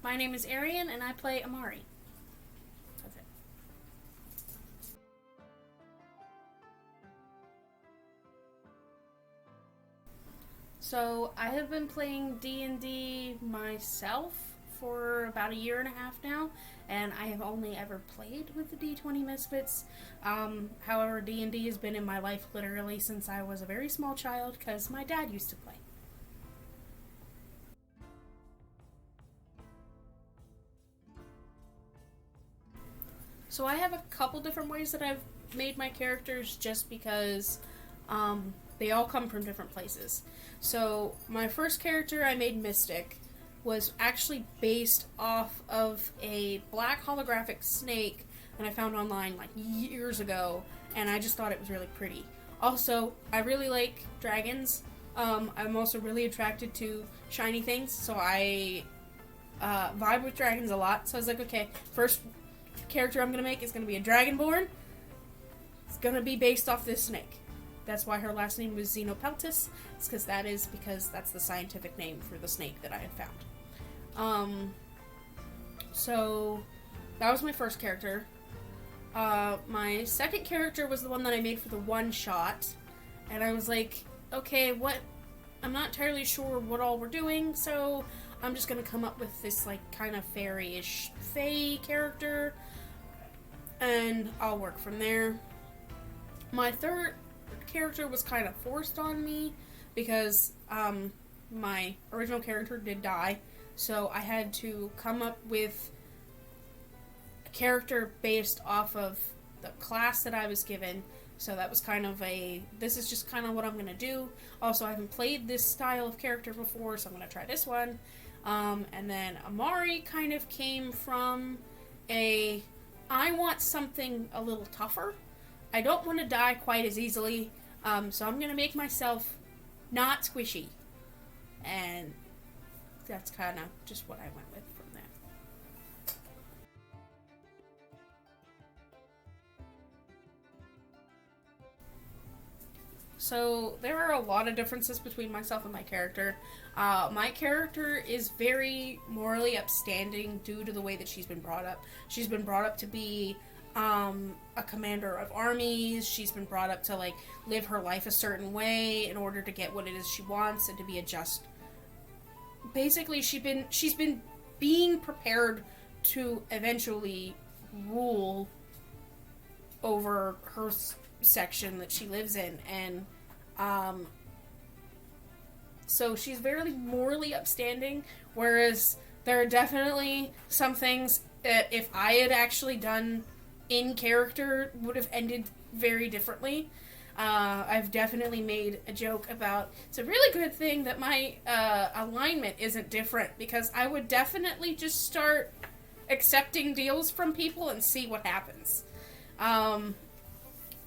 My name is Arian, and I play Amari. That's it. So, I have been playing D&D myself for about a year and a half now, and I have only ever played with the D20 Misfits. However, D&D has been in my life literally since I was a very small child, because my dad used to play. So I have a couple different ways that I've made my characters just because they all come from different places. So my first character I made Mystic was actually based off of a black holographic snake that I found online like years ago, and I just thought it was really pretty. Also, I really like dragons. I'm also really attracted to shiny things, so I vibe with dragons a lot. So I was like, okay, first character I'm going to make is going to be a dragonborn. It's going to be based off this snake. That's why her last name was Xenopeltis. It's because that's the scientific name for the snake that I had found. So that was my first character. My second character was the one that I made for the one shot. And I was like, okay, I'm not entirely sure what all we're doing, so I'm just going to come up with this like kind of fairy-ish fae character, and I'll work from there. My third character was kind of forced on me because my original character did die, so I had to come up with a character based off of the class that I was given. So that was kind of this is just kind of what I'm going to do. Also, I haven't played this style of character before, so I'm going to try this one. And then Amari kind of came from I want something a little tougher. I don't want to die quite as easily, so I'm going to make myself not squishy. And that's kind of just what I went with from there. So there are a lot of differences between myself and my character. My character is very morally upstanding due to the way that she's been brought up. She's been brought up to be a commander of armies. She's been brought up to like live her life a certain way in order to get what it is she wants and to be a just. Basically, she's been being prepared to eventually rule over her section that she lives in, and so she's very morally upstanding, whereas there are definitely some things that if I had actually done in character would have ended very differently. I've definitely made a joke about it's a really good thing that my alignment isn't different, because I would definitely just start accepting deals from people and see what happens.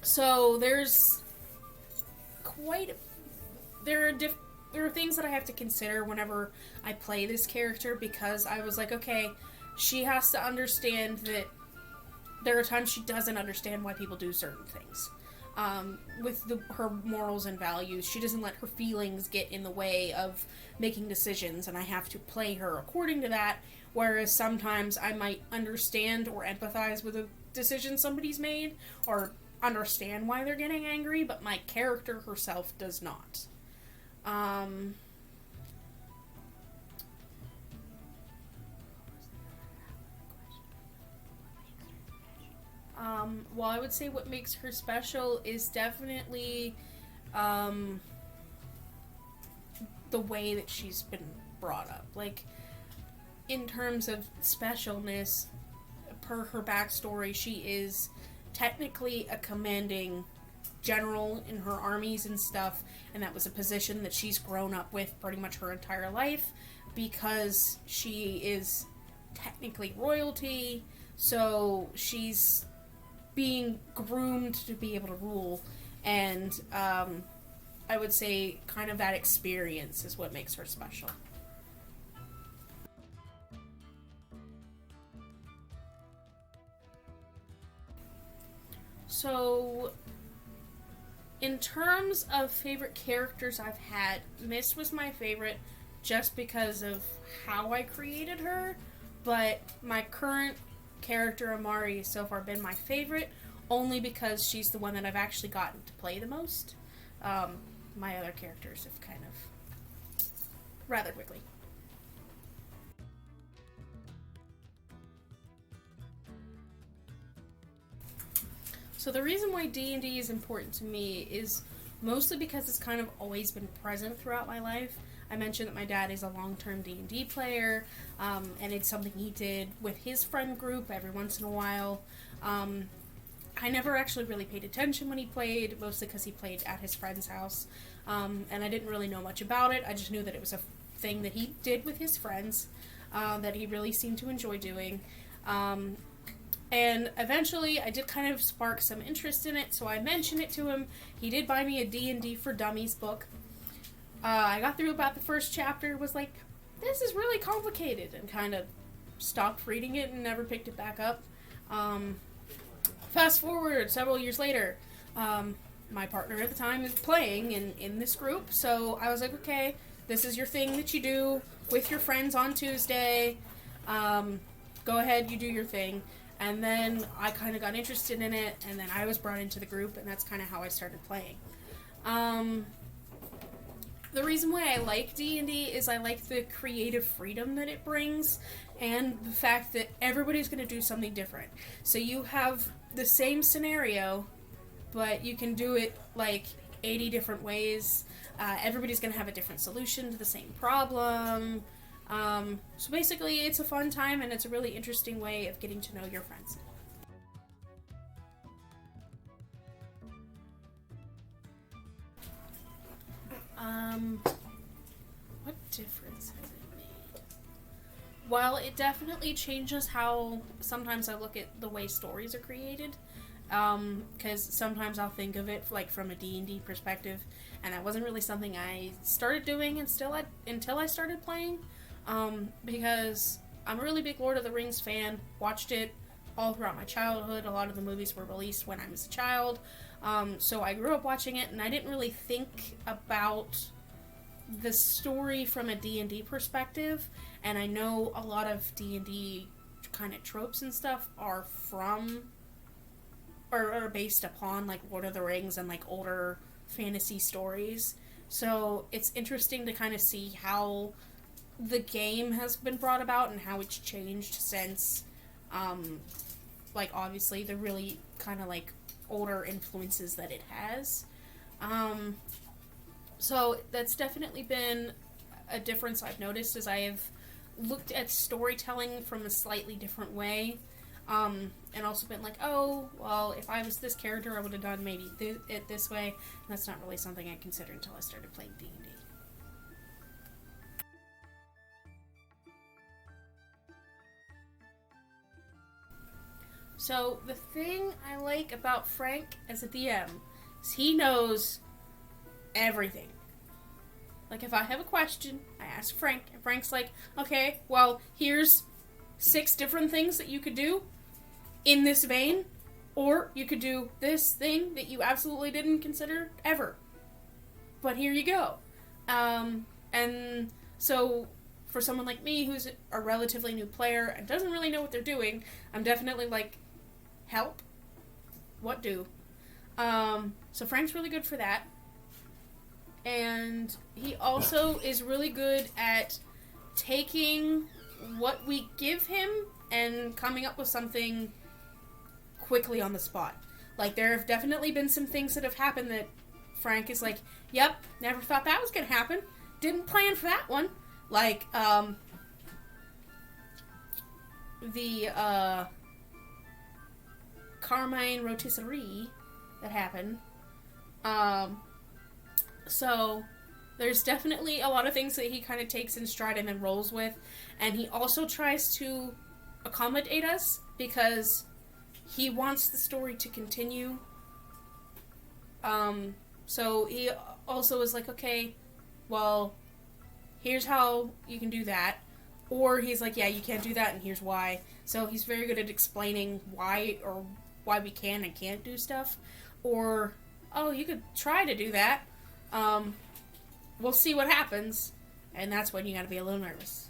So there's there are things that I have to consider whenever I play this character, because I was like, okay, she has to understand that there are times she doesn't understand why people do certain things. With her morals and values, she doesn't let her feelings get in the way of making decisions, and I have to play her according to that, whereas sometimes I might understand or empathize with a decision somebody's made, or understand why they're getting angry, but my character herself does not. Well, I would say what makes her special is definitely the way that she's been brought up. Like, in terms of specialness, per her backstory, she is technically a commanding general in her armies and stuff, and that was a position that she's grown up with pretty much her entire life, because she is technically royalty, so she's being groomed to be able to rule, and I would say kind of that experience is what makes her special. So, in terms of favorite characters I've had, Miss was my favorite just because of how I created her. but my current character, Amari, has so far been my favorite, only because she's the one that I've actually gotten to play the most. My other characters have kind of rather quickly. So the reason why D&D is important to me is mostly because it's kind of always been present throughout my life. I mentioned that my dad is a long-term D&D player, and it's something he did with his friend group every once in a while. I never actually really paid attention when he played, mostly because he played at his friend's house, and I didn't really know much about it. I just knew that it was a thing that he did with his friends, that he really seemed to enjoy doing. And eventually, I did kind of spark some interest in it, so I mentioned it to him. He did buy me a D&D for Dummies book. I got through about the first chapter, was like, this is really complicated, and kind of stopped reading it and never picked it back up. Fast forward several years later, my partner at the time is playing in this group, so I was like, okay, this is your thing that you do with your friends on Tuesday. Go ahead, you do your thing. And then I kind of got interested in it, and then I was brought into the group, and that's kind of how I started playing. The reason why I like D&D is I like the creative freedom that it brings, and the fact that everybody's going to do something different. So you have the same scenario, but you can do it like 80 different ways. Everybody's going to have a different solution to the same problem. So basically, it's a fun time, and it's a really interesting way of getting to know your friends. What difference has it made? Well, it definitely changes how sometimes I look at the way stories are created. Because sometimes I'll think of it like from a D&D perspective, and that wasn't really something I started doing until I started playing. Because I'm a really big Lord of the Rings fan, watched it all throughout my childhood. A lot of the movies were released when I was a child, so I grew up watching it, and I didn't really think about the story from a D&D perspective, and I know a lot of D&D kind of tropes and stuff are from, or are based upon, like, Lord of the Rings and, like, older fantasy stories, so it's interesting to kind of see how the game has been brought about and how it's changed since, like, obviously the really kind of like older influences that it has. So that's definitely been a difference I've noticed, as I have looked at storytelling from a slightly different way, and also been like, oh, well, if I was this character, I would have done maybe it this way, and that's not really something I considered until I started playing D&D. So, the thing I like about Frank as a DM is he knows everything. Like, if I have a question, I ask Frank, and Frank's like, okay, well, here's 6 different things that you could do in this vein, or you could do this thing that you absolutely didn't consider ever. But here you go. And so, for someone like me who's a relatively new player and doesn't really know what they're doing, I'm definitely like, help? What do? So Frank's really good for that. And he also is really good at taking what we give him and coming up with something quickly on the spot. Like, there have definitely been some things that have happened that Frank is like, yep, never thought that was gonna happen. Didn't plan for that one. Like, the, Carmine rotisserie that happened. So there's definitely a lot of things that he kind of takes in stride and then rolls with, and he also tries to accommodate us because he wants the story to continue. So he also is like, okay, well, here's how you can do that. Or he's like, yeah, you can't do that, and here's why. So he's very good at explaining why we can and can't do stuff. Or, oh, you could try to do that. We'll see what happens. And that's when you gotta be a little nervous.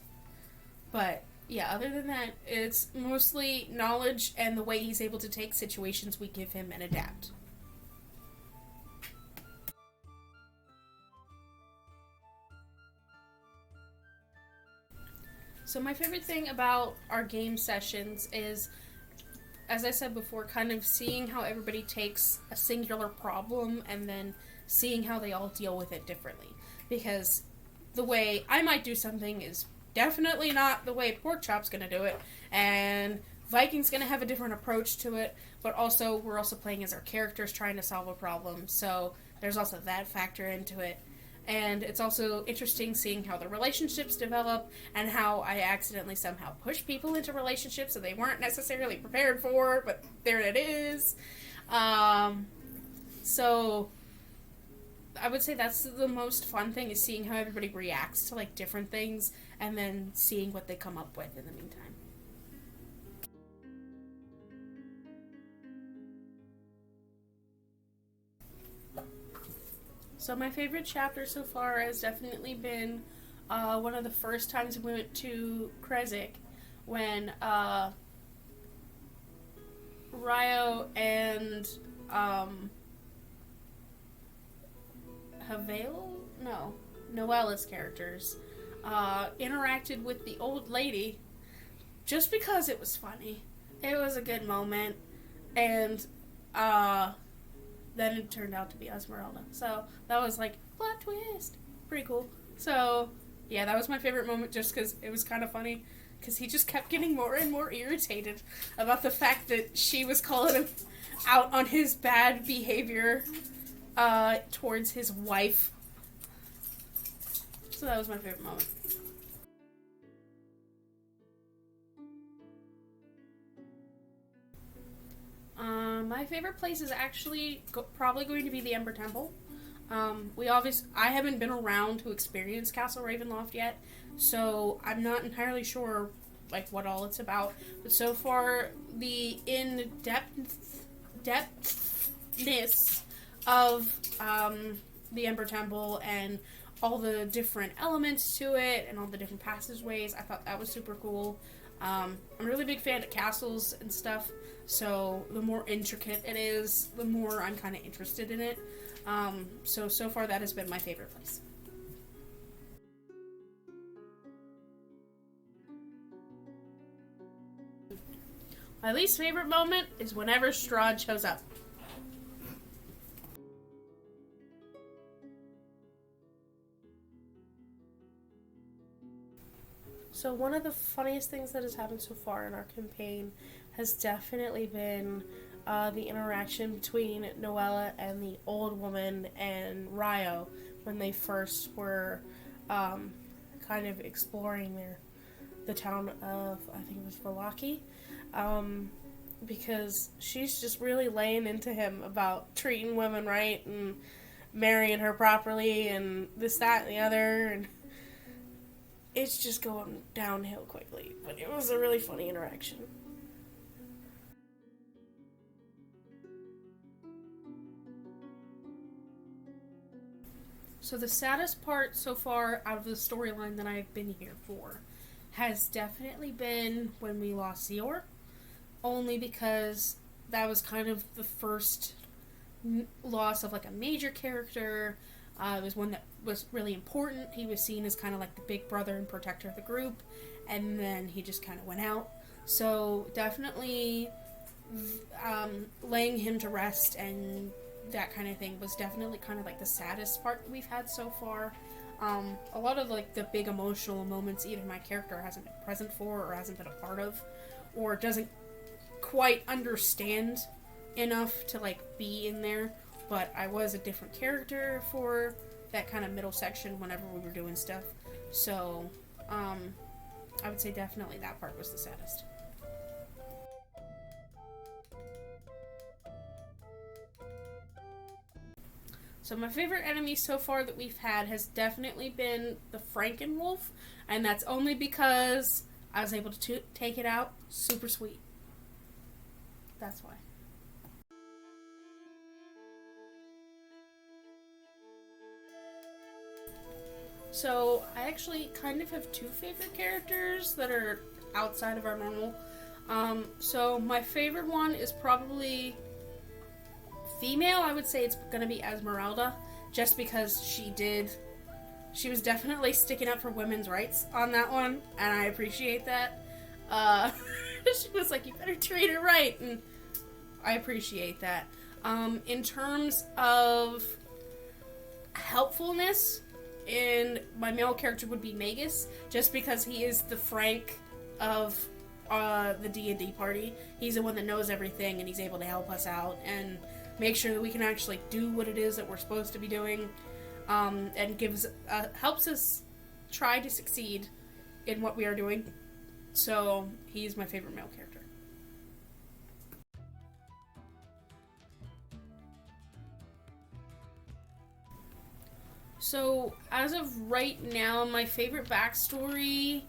But Yeah, other than that, it's mostly knowledge and the way he's able to take situations we give him and adapt. So my favorite thing about our game sessions is, as I said before, kind of seeing how everybody takes a singular problem and then seeing how they all deal with it differently. Because the way I might do something is definitely not the way Porkchop's going to do it, and Viking's going to have a different approach to it, but also we're also playing as our characters trying to solve a problem, so there's also that factor into it. And it's also interesting seeing how the relationships develop and how I accidentally somehow push people into relationships that they weren't necessarily prepared for, but there it is. So I would say that's the most fun thing, is seeing how everybody reacts to like different things and then seeing what they come up with in the meantime. So my favorite chapter so far has definitely been one of the first times we went to Kresik, when Ryo and Noella's characters interacted with the old lady, just because it was funny. It was a good moment, and then it turned out to be Esmeralda. So that was like, plot twist. Pretty cool. So, yeah, that was my favorite moment, just because it was kind of funny. Because he just kept getting more and more irritated about the fact that she was calling him out on his bad behavior towards his wife. So that was my favorite moment. My favorite place is actually probably going to be the Ember Temple. I haven't been around to experience Castle Ravenloft yet, so I'm not entirely sure like what all it's about. But so far, the depthness of the Ember Temple and all the different elements to it and all the different passageways, I thought that was super cool. I'm a really big fan of castles and stuff, so the more intricate it is, the more I'm kind of interested in it. So far that has been my favorite place. My least favorite moment is whenever Strahd shows up. So one of the funniest things that has happened so far in our campaign has definitely been the interaction between Noella and the old woman and Ryo when they first were kind of exploring the town of, I think it was Vallaki, because she's just really laying into him about treating women right and marrying her properly and this, that, and the other, and it's just going downhill quickly. But it was a really funny interaction. So the saddest part so far out of the storyline that I've been here for has definitely been when we lost Zior. Only because that was kind of the first loss of like a major character. It was one that was really important. He was seen as kind of like the big brother and protector of the group, and then he just kind of went out. So definitely laying him to rest and that kind of thing was definitely kind of like the saddest part that we've had so far. A lot of like the big emotional moments either my character hasn't been present for or hasn't been a part of, or doesn't quite understand enough to like be in there, but I was a different character for that kind of middle section whenever we were doing stuff. So I would say definitely that part was the saddest. So my favorite enemy so far that we've had has definitely been the Frankenwolf, and that's only because I was able to take it out super sweet. That's why. So I actually kind of have two favorite characters that are outside of our normal. So my favorite one is probably female. I would say it's gonna be Esmeralda, just because she was definitely sticking up for women's rights on that one, and I appreciate that. She was like, you better treat her right, and I appreciate that. In terms of helpfulness, my male character would be Magus, just because he is the Frank of the D&D party. He's the one that knows everything, and he's able to help us out and make sure that we can actually do what it is that we're supposed to be doing, and helps us try to succeed in what we are doing. So he's my favorite male character. So as of right now, my favorite backstory,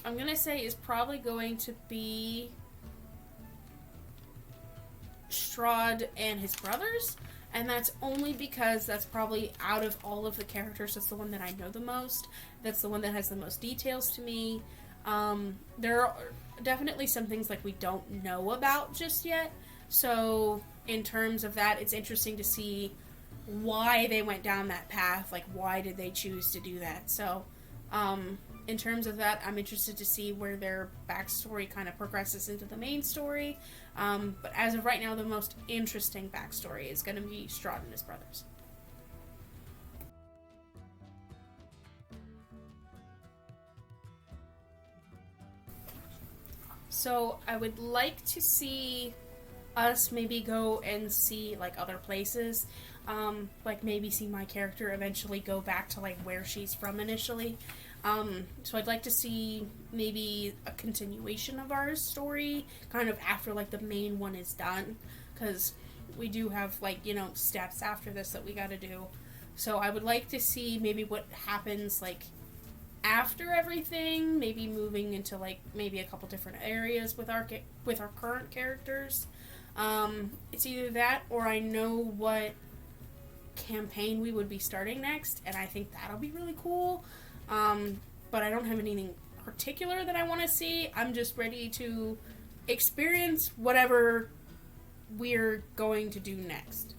I'm gonna say, is probably going to be Strahd and his brothers, and that's only because that's probably, out of all of the characters, that's the one that I know the most. That's the one that has the most details to me. There are definitely some things like we don't know about just yet, so in terms of that, it's interesting to see why they went down that path. Like, why did they choose to do that? So in terms of that, I'm interested to see where their backstory kind of progresses into the main story. But as of right now, the most interesting backstory is going to be Strahd and his brothers. So I would like to see us maybe go and see like other places. Like maybe see my character eventually go back to like where she's from initially. So I'd like to see maybe a continuation of our story, kind of after like the main one is done, because we do have like, steps after this that we got to do. So I would like to see maybe what happens like after everything, maybe moving into like maybe a couple different areas with our current characters. It's either that, or I know what campaign we would be starting next, and I think that'll be really cool. But I don't have anything particular that I want to see. I'm just ready to experience whatever we're going to do next.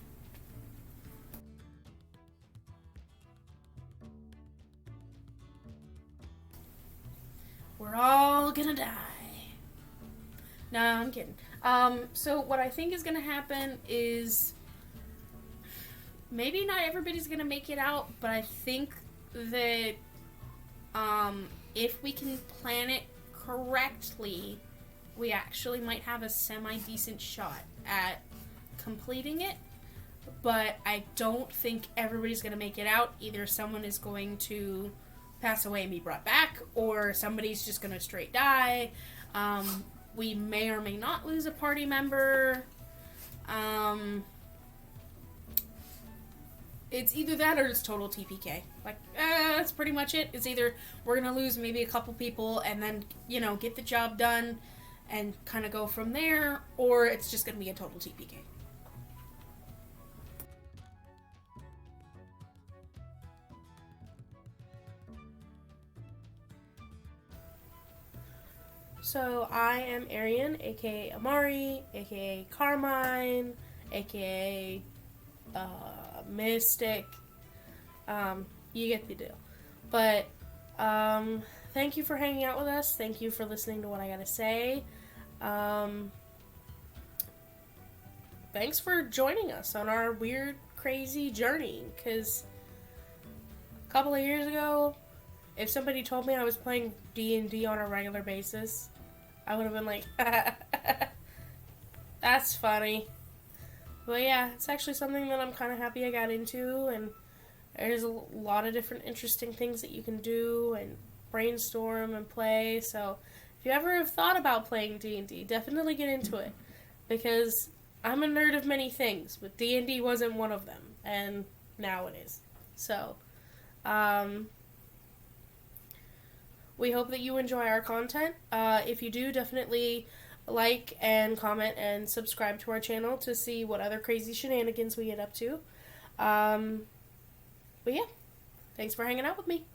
We're all gonna die. No, I'm kidding. So what I think is gonna happen is maybe not everybody's gonna make it out, but I think that if we can plan it correctly, we actually might have a semi-decent shot at completing it. But I don't think everybody's gonna make it out. Either someone is going to pass away and be brought back, or somebody's just gonna straight die. We may or may not lose a party member. It's either that or it's total TPK. Like, that's pretty much it. It's either we're gonna lose maybe a couple people and then, get the job done and kind of go from there, or it's just gonna be a total TPK. So I am Arian, aka Amari, aka Carmine, aka Mystic. You get the deal. But thank you for hanging out with us. Thank you for listening to what I gotta say. Thanks for joining us on our weird, crazy journey. Because a couple of years ago, if somebody told me I was playing D&D on a regular basis, I would have been like, that's funny. But yeah, it's actually something that I'm kind of happy I got into, and there's a lot of different interesting things that you can do and brainstorm and play. So if you ever have thought about playing D&D, definitely get into it, because I'm a nerd of many things, but D&D wasn't one of them, and now it is. So, we hope that you enjoy our content. If you do, definitely like and comment and subscribe to our channel to see what other crazy shenanigans we get up to. But yeah, thanks for hanging out with me.